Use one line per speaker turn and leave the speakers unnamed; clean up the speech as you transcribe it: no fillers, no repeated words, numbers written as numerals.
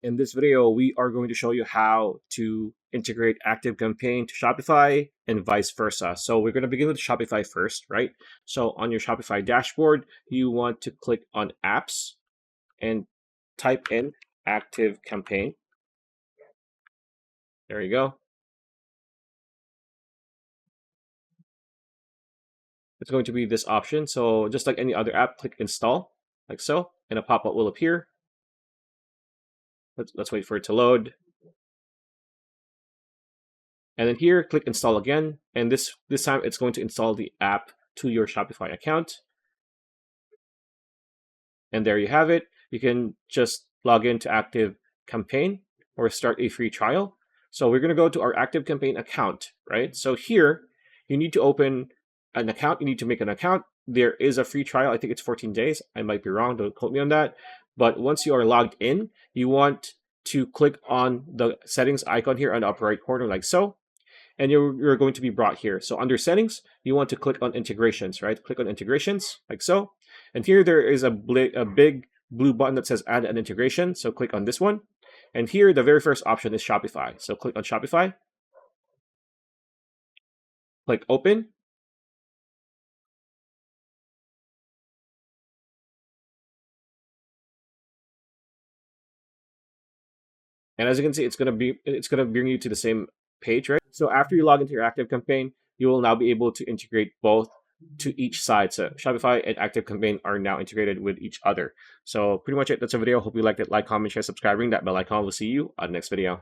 In this video, we are going to show you how to integrate ActiveCampaign to Shopify and vice versa. So we're going to begin with Shopify first, right? So on your Shopify dashboard, you want to click on Apps and type in ActiveCampaign. There you go. It's going to be this option. So just like any other app, click Install, like so, and a pop-up will appear. Let's wait for it to load. And then here, click Install again. And this time, it's going to install the app to your Shopify account. And there you have it. You can just log into ActiveCampaign or start a free trial. So we're going to go to our ActiveCampaign account, right? So here, you need to open an account. You need to make an account. There is a free trial. I think it's 14 days. I might be wrong. Don't quote me on that. But once you are logged in, you want to click on the settings icon here on the upper right corner like so. And you're going to be brought here. So under settings, you want to click on integrations, right? Click on integrations like so. And here there is a big blue button that says add an integration. So click on this one. And here the very first option is Shopify. So click on Shopify. Click open. And as you can see, it's gonna bring you to the same page, right? So after you log into your ActiveCampaign, you will now be able to integrate both to each side. So Shopify and ActiveCampaign are now integrated with each other. So pretty much it. That's a video. Hope you liked it. Like, comment, share, subscribe, ring that bell icon. We'll see you on the next video.